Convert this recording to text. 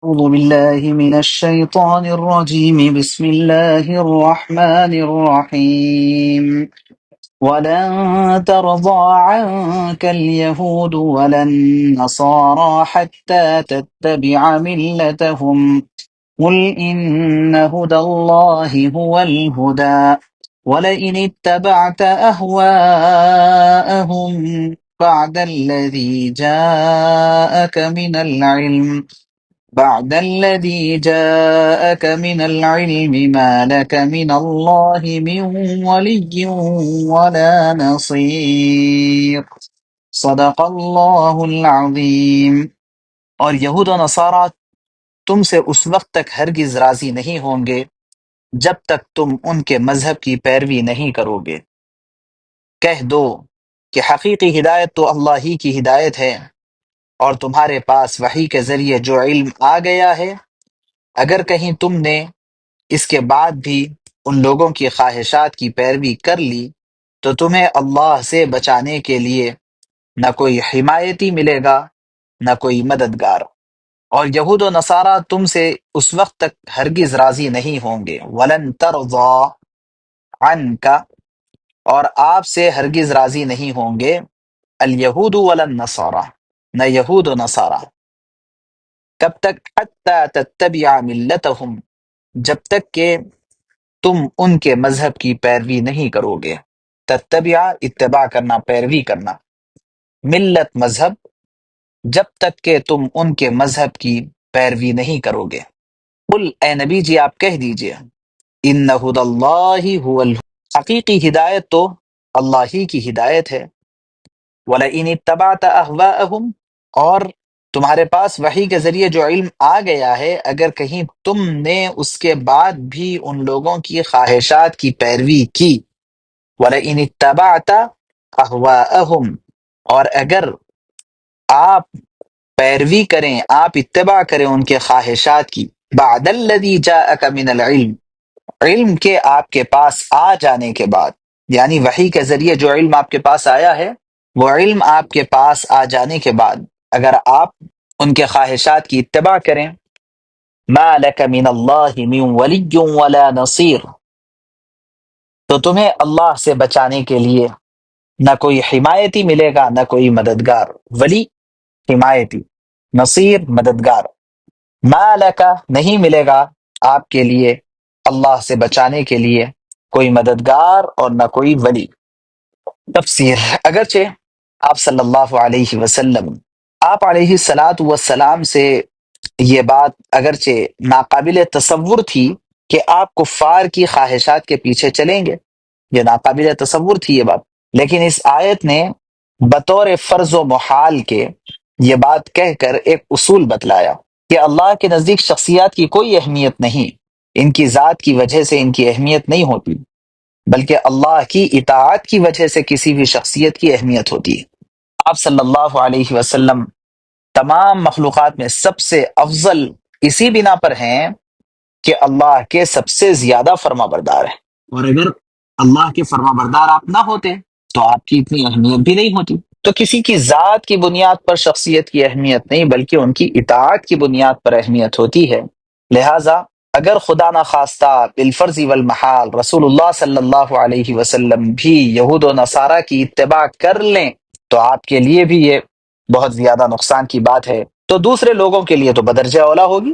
أعوذ بالله من الشيطان الرجيم. بسم الله الرحمن الرحيم. ولن ترضى عنك اليهود ولا النصارى حتى تتبع ملتهم. قل إن هدى الله هو الهدى ولئن اتبعت أهواءهم بعد الذي جاءك من العلم ما لك من الله من ولي ولا نصير. صدق اللہ العظیم۔ اور یہود و نصارہ تم سے اس وقت تک ہرگز راضی نہیں ہوں گے جب تک تم ان کے مذہب کی پیروی نہیں کرو گے۔ کہہ دو کہ حقیقی ہدایت تو اللہ ہی کی ہدایت ہے، اور تمہارے پاس وحی کے ذریعے جو علم آ گیا ہے، اگر کہیں تم نے اس کے بعد بھی ان لوگوں کی خواہشات کی پیروی کر لی تو تمہیں اللہ سے بچانے کے لیے نہ کوئی حمایتی ملے گا نہ کوئی مددگار۔ اور یہود و نصارہ تم سے اس وقت تک ہرگز راضی نہیں ہوں گے، ولن ترضى عنک، اور آپ سے ہرگز راضی نہیں ہوں گے، الیہود ولا النصارى، نہ یہود و نصارہ، کب تک؟ حتی تتبع ملتہم، جب تک کہ تم ان کے مذہب کی پیروی نہیں کرو گے۔ تتبع اتباع کرنا، پیروی کرنا، ملت مذہب، جب تک کہ تم ان کے مذہب کی پیروی نہیں کرو گے۔ قل، اے نبی جی آپ کہہ دیجئے، ان ھدی اللہ ھو حقیقی ہدایت تو اللہ ہی کی ہدایت ہے۔ وَلَئِنِ اتَّبَعْتَ أَهْوَاءَهُمْ، اور تمہارے پاس وحی کے ذریعے جو علم آ گیا ہے، اگر کہیں تم نے اس کے بعد بھی ان لوگوں کی خواہشات کی پیروی کی، وَلَئِنِ اتَّبَعْتَ أَهْوَاءَهُمْ، اور اگر آپ پیروی کریں، آپ اتباع کریں ان کے خواہشات کی، بعد الذی جاءک من العلم، علم کے آپ کے پاس آ جانے کے بعد، یعنی وحی کے ذریعے جو علم آپ کے پاس آیا ہے، وہ علم آپ کے پاس آ جانے کے بعد اگر آپ ان کے خواہشات کی اتباع کریں، ما لک من اللہ من ولی ولا نصیر، تو تمہیں اللہ سے بچانے کے لیے نہ کوئی حمایتی ملے گا نہ کوئی مددگار۔ ولی حمایتی، نصیر مددگار۔ ما لک نہیں ملے گا آپ کے لیے اللہ سے بچانے کے لیے کوئی مددگار اور نہ کوئی ولی۔ تفسیر، اگرچہ آپ صلی اللہ علیہ وسلم، آپ علیہ الصلاۃ والسلام سے یہ بات اگرچہ ناقابل تصور تھی کہ آپ کفار کی خواہشات کے پیچھے چلیں گے، یہ ناقابل تصور تھی یہ بات، لیکن اس آیت نے بطور فرض و محال کے یہ بات کہہ کر ایک اصول بتلایا کہ اللہ کے نزدیک شخصیات کی کوئی اہمیت نہیں، ان کی ذات کی وجہ سے ان کی اہمیت نہیں ہوتی، بلکہ اللہ کی اطاعت کی وجہ سے کسی بھی شخصیت کی اہمیت ہوتی ہے۔ آپ صلی اللہ علیہ وسلم تمام مخلوقات میں سب سے افضل اسی بنا پر ہیں کہ اللہ کے سب سے زیادہ فرما بردار ہیں، اور اگر اللہ کے فرما بردار آپ نہ ہوتے تو آپ کی اتنی اہمیت بھی نہیں ہوتی۔ تو کسی کی ذات کی بنیاد پر شخصیت کی اہمیت نہیں بلکہ ان کی اطاعت کی بنیاد پر اہمیت ہوتی ہے۔ لہٰذا اگر خدا نخواستہ بالفرض والمحال رسول اللہ صلی اللہ علیہ وسلم بھی یہود و نصارہ کی اتباع کر لیں تو آپ کے لیے بھی یہ بہت زیادہ نقصان کی بات ہے، تو دوسرے لوگوں کے لیے تو بدرجہ اولا ہوگی۔